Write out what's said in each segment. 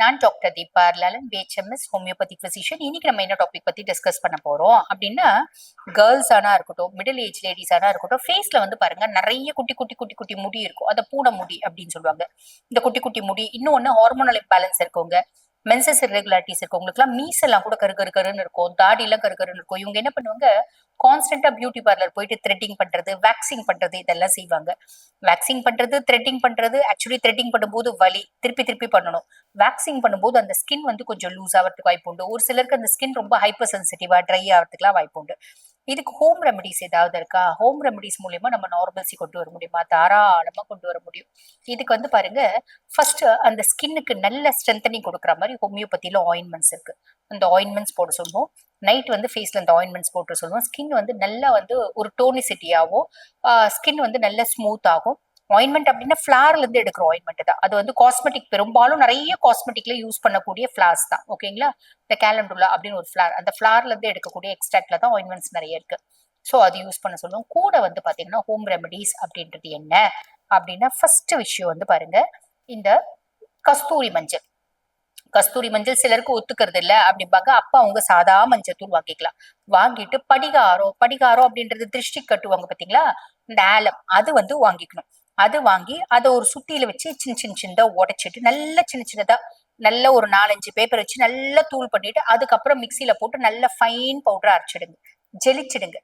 நான் doctor Deepa Lalan, BHMS homeopathic physician. இன்னைக்கு நம்ம என்ன டாபிக் பத்தி டிஸ்கஸ் பண்ண போறோம் அப்படின்னா, கேர்ள்ஸ் ஆனா இருக்கட்டும், மிடில் ஏஜ் லேடிஸ் ஆனா இருக்கட்டும், ஃபேஸ்ல வந்து பாருங்க நிறைய குட்டி குட்டி குட்டி குட்டி முடி இருக்கும். அதை பூனை முடி அப்படின்னு சொல்லுவாங்க. இந்த குட்டி குட்டி முடி, இன்னொன்னு ஹார்மோனல் இம்பேலன்ஸ் இருக்கவங்க, மென்சஸ் இரெகுலாரிட்டிஸ் இருக்கவங்களுக்கு எல்லாம் மீஸ் எல்லாம் கூட கரு கரு கருன்னு இருக்கும், தாடி எல்லாம் கரு கருன்னு இருக்கும். இவங்க என்ன பண்ணுவாங்க, கான்ஸ்டன்டா பியூட்டி பார்லர் போயிட்டு த்ரெட்டிங் பண்றது, வேக்சிங் பண்றது, இதெல்லாம் செய்வாங்க. வேக்சிங் பண்றது, த்ரெட்டிங் பண்றது, ஆக்சுவலி த்ரெட்டிங் பண்ணும்போது வலி, திருப்பி திருப்பி பண்ணணும். வேக்சிங் பண்ணும்போது அந்த ஸ்கின் வந்து கொஞ்சம் லூஸ் ஆகிறதுக்கு வாய்ப்பு உண்டு. ஒரு சிலருக்கு அந்த ஸ்கின் ரொம்ப ஹைப்பர் சென்சிட்டிவா ட்ரை ஆகிறதுக்குலாம் வாய்ப்பு உண்டு. இதுக்கு ஹோம் ரெமடிஸ் ஏதாவது இருக்கா? ஹோம் ரெமடிஸ் மூலியமா நம்ம நார்மல்சி கொண்டு வர முடியுமா? தாராளமா கொண்டு வர முடியும். இதுக்கு வந்து பாருங்க, ஃபர்ஸ்ட் அந்த ஸ்கின்னுக்கு நல்ல ஸ்ட்ரென்தனிங் கொடுக்குற மாதிரி ஹோமியோபதியில ஆயின்மெண்ட்ஸ் இருக்கு. அந்த ஆயின்மெண்ட்ஸ் போட சொல்லுவோம். நைட் வந்து ஃபேஸ்ல அந்த ஆயின்மெண்ட்ஸ் போட்டு சொல்லுவோம். ஸ்கின் வந்து நல்லா வந்து ஒரு டோனிசிட்டியாவும், ஸ்கின் வந்து நல்ல ஸ்மூத் ஆகும். ஆயின்மெண்ட் அப்படின்னா ஃபிளார்ல இருந்து எடுக்கிற ஆயின்மெண்ட் தான். அது வந்து காஸ்மெட்டிக், பெரும்பாலும் நிறைய காஸ்மெட்டிக்ல யூஸ் பண்ணக்கூடிய ஃபிளார்ஸ் தான். ஓகேங்களா? இந்த கேலண்டுலா அப்படின்னு ஒரு ஃபிளார், அந்த ஃபிளார்ல இருந்து எடுக்கக்கூடிய எக்ஸ்ட்ராக்ட்ல தான் ஆயின்மெண்ட்ஸ் நிறைய இருக்கு. ஸோ அது யூஸ் பண்ண சொல்லுவோம். கூட வந்து பாத்தீங்கன்னா ஹோம் ரெமடிஸ் அப்படின்றது என்ன அப்படின்னா, ஃபர்ஸ்ட் விஷயம் வந்து பாருங்க, இந்த கஸ்தூரி மஞ்சள். கஸ்தூரி மஞ்சள் சிலருக்கு ஒத்துக்கிறது இல்ல அப்படிம்பாங்க. அப்ப அவங்க சாதா மஞ்சள் தூள் வாங்கிக்கலாம். வாங்கிட்டு படிகாரம், படிகாரம் அப்படின்றது திருஷ்டி கட்டுவாங்க பாத்தீங்களா, இந்த ஆலம், அது வந்து வாங்கிக்கணும். அது வாங்கி அதை ஒரு சுத்தியில வச்சு சின்ன சின்ன சின்னதா உடைச்சிட்டு, நல்ல சின்ன சின்னதா, நல்ல ஒரு 4-5 பேப்பர் வச்சு நல்லா தூள் பண்ணிட்டு, அதுக்கப்புறம் மிக்சியில போட்டு நல்ல ஃபைன் பவுடரா அரைச்சிடுங்க, ஜெலிச்சிடுங்க.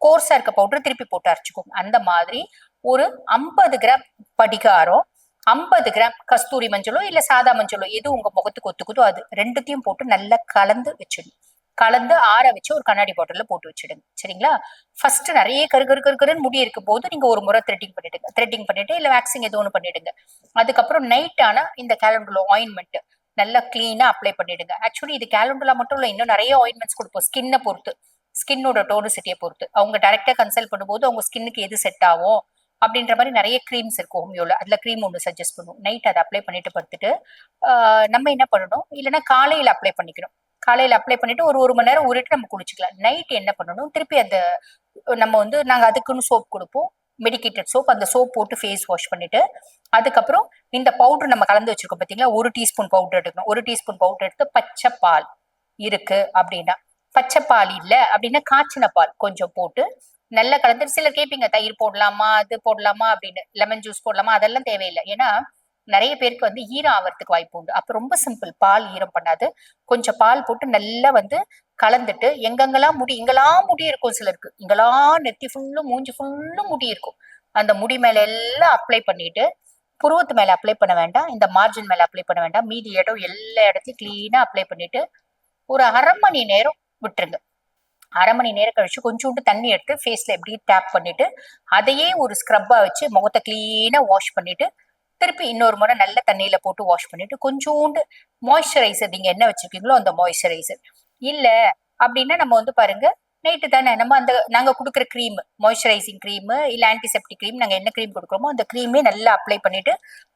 கோர்ஸா இருக்க பவுடர் திருப்பி போட்டு அரைச்சிக்கோங்க. அந்த மாதிரி ஒரு 50 கிராம் படிகாரம், 50 கிராம் கஸ்தூரி மஞ்சளோ இல்ல சாதா மஞ்சளோ எது உங்க முகத்துக்கு ஒத்துக்குதோ அது ரெண்டுத்தையும் போட்டு நல்லா கலந்து வச்சிடணும். கலந்து ஆற வச்சு ஒரு கண்ணாடி பாட்டில போட்டு வச்சிடுங்க. சரிங்களா? ஃபர்ஸ்ட் நிறைய கரு கரு கரு கருன்னு முடி இருக்கும் போது நீங்க ஒரு முறை த்ரெட்டிங் பண்ணிடுங்க. த்ரெட்டிங் பண்ணிட்டு இல்ல வேக்சிங் ஏதோ ஒன்று பண்ணிடுங்க. அதுக்கப்புறம் நைட் ஆனா இந்த கேலண்டுலா ஆயின்மெண்ட் நல்லா கிளீனா அப்ளை பண்ணிடுங்க. ஆக்சுவலி இது கேலண்டுலா மட்டும் இல்ல, இன்னும் நிறைய ஆயின்மெண்ட்ஸ் கொடுப்போம் ஸ்கின்னை பொறுத்து, ஸ்கின்னோட டோனிசிட்டியை பொறுத்து. அவங்க டைரக்டா கன்சல்ட் பண்ணும்போது அவங்க ஸ்கின்னுக்கு எது செட் ஆகும் அப்படின்ற மாதிரி நிறைய க்ரீம்ஸ் இருக்கும் ஹோமியோல. அதுல க்ரீம் ஒன்று சஜஸ்ட் பண்ணுவோம். நைட் அதை அப்ளை பண்ணிட்டு படுத்துட்டு நம்ம என்ன பண்ணணும், இல்லைன்னா காலையில அப்ளை பண்ணிக்கணும். காலையில அப்ளை பண்ணிட்டு ஒரு 1 மணி நேரம் ஊறிட்டு நம்ம குளிச்சுக்கலாம். நைட் என்ன பண்ணணும், திருப்பி அந்த நம்ம வந்து நாங்க அதுக்குன்னு சோப் கொடுப்போம், மெடிக்கேட்டட் சோப். அந்த சோப் போட்டு ஃபேஸ் வாஷ் பண்ணிட்டு, அதுக்கப்புறம் இந்த பவுடர் நம்ம கலந்து வச்சிருக்கோம் பாத்தீங்களா, 1 டீஸ்பூன் பவுடர் எடுக்கணும். 1 டீஸ்பூன் பவுடர் எடுத்து பச்சை பால் இருக்கு அப்படின்னா, பச்சை பால் இல்ல அப்படின்னா காய்ச்சின பால் கொஞ்சம் போட்டு நல்லா கலந்து. சிலர் கேட்பீங்க, தயிர் போடலாமா, அது போடலாமா அப்படின்னு, லெமன் ஜூஸ் போடலாமா, அதெல்லாம் தேவையில்லை. ஏன்னா நிறைய பேருக்கு வந்து ஈரம் ஆகிறதுக்கு வாய்ப்பு உண்டு. அப்ப ரொம்ப சிம்பிள், பால் ஈரம் பண்ணாது. கொஞ்சம் பால் போட்டு நல்லா வந்து கலந்துட்டு, எங்கெங்கெல்லாம் முடி, இங்கெல்லாம் முடி இருக்கும் சிலருக்கு, இங்கெல்லாம் நெத்தி ஃபுல்லும் மூஞ்சி ஃபுல்லும் முடி இருக்கும், அந்த முடி மேல எல்லாம் அப்ளை பண்ணிட்டு, புருவத்து மேல அப்ளை பண்ண வேண்டாம், இந்த மார்ஜின் மேல அப்ளை பண்ண வேண்டாம், மீதி இடம் எல்லா இடத்தையும் கிளீனா அப்ளை பண்ணிட்டு ஒரு 1/2 மணி நேரம் விட்டுருங்க. 1/2 மணி நேரம் கழிச்சு கொஞ்சோண்டு தண்ணி எடுத்து ஃபேஸ்ல எப்படி டேப் பண்ணிட்டு, அதையே ஒரு ஸ்க்ரப்பா வச்சு முகத்தை கிளீனா வாஷ் பண்ணிட்டு, திருப்பி இன்னொரு முறை நல்ல தண்ணியில போட்டு வாஷ் பண்ணிட்டு, கொஞ்சோண்டு மாய்ஸ்சரைசர், நீங்க என்ன வச்சிருக்கீங்களோ அந்த மாய்ஸ்சரைசர் இல்ல அப்படின்னா, நம்ம வந்து பாருங்க, நைட்டு தானே நம்ம அந்த நாங்க கொடுக்குற க்ரீம், மாய்ஸ்சரைசிங் க்ரீம் இல்ல ஆன்டிசெப்டிக் க்ரீம், நாங்க என்ன க்ரீம் கொடுக்குறோமோ அந்த க்ரீமே நல்லா அப்ளை பண்ணிட்டு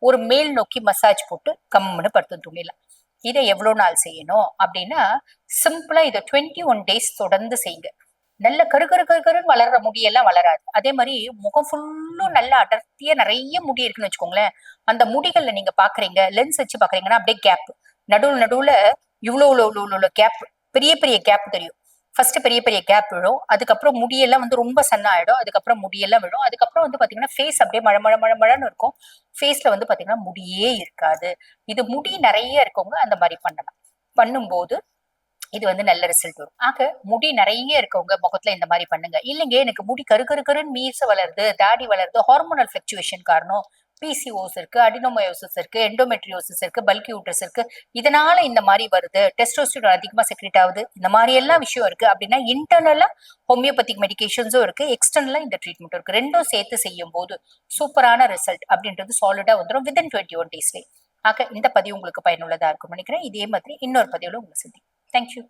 ஒரு மேல் நோக்கி மசாஜ் போட்டு கம்முன்னு படுத்து தூங்கிடலாம். இதை எவ்வளவு நாள் செய்யணும் அப்படின்னா, சிம்பிளா இதை 21 days தொடர்ந்து செய்யுங்க. நல்ல கரு கரு கரு கருன்னு வளர்ற முடியெல்லாம் வளராது. அதே மாதிரி முகம் ஃபுல்லும் நல்லா அடர்த்தியா நிறைய முடி இருக்குன்னு வச்சுக்கோங்களேன். அந்த முடிகள்ல நீங்க பாக்குறீங்க, லென்ஸ் வச்சு பாக்குறீங்கன்னா அப்படியே கேப், நடுவுல நடுவுல இவ்வளவு இவ்வளவு இவ்வளவு கேப், பெரிய பெரிய கேப் தெரியும். ஃபர்ஸ்ட் பெரிய பெரிய கேப் விழும், அதுக்கப்புறம் முடியெல்லாம் வந்து ரொம்ப சன்ன ஆயிடும், அதுக்கப்புறம் முடியெல்லாம் விழும், அதுக்கப்புறம் வந்து பாத்தீங்கன்னா ஃபேஸ் அப்படியே மழை மழை மழை மழைன்னு இருக்கும். ஃபேஸ்ல வந்து பாத்தீங்கன்னா முடியே இருக்காது. இது முடி நிறைய இருக்கவங்க அந்த மாதிரி பண்ணலாம். பண்ணும்போது இது வந்து நல்ல ரிசல்ட் வரும். ஆக முடி நிறைய இருக்கவங்க முகத்துல இந்த மாதிரி பண்ணுங்க. இல்லைங்க எனக்கு முடி கரு கரு கருன்னு மீச வளருது, தாடி வளருது, ஹார்மோனல் பிளக்சுவேஷன் காரணம், பிசிஓஸ் இருக்கு, அடினோமயோசிஸ் இருக்கு, எண்டோமெட்ரியோசிஸ் இருக்கு, பல்கி யூட்ரஸ் இருக்கு, இதனால இந்த மாதிரி வருது, டெஸ்டோஸ்டிரான் அதிகமா செக்ரேட் ஆகுது, இந்த மாதிரி எல்லாம் விஷயம் இருக்கு அப்படின்னா, இன்டர்னலா ஹோமியோபதிக் மெடிகேஷன்ஸும் இருக்கு, எக்ஸ்டர்னலா இந்த ட்ரீட்மெண்ட் இருக்கு. ரெண்டும் சேர்த்து செய்யும் போது சூப்பரான ரிசல்ட் அப்படின்றது சாலிடா வந்துடும் வித்தின் 21 days. ஆக இந்த பதிவு உங்களுக்கு பயனுள்ளதா இருக்கும் நினைக்கிறேன். இதே மாதிரி இன்னொரு பதிவுல உங்களை சந்திக்கிறேன். தேங்க்யூ.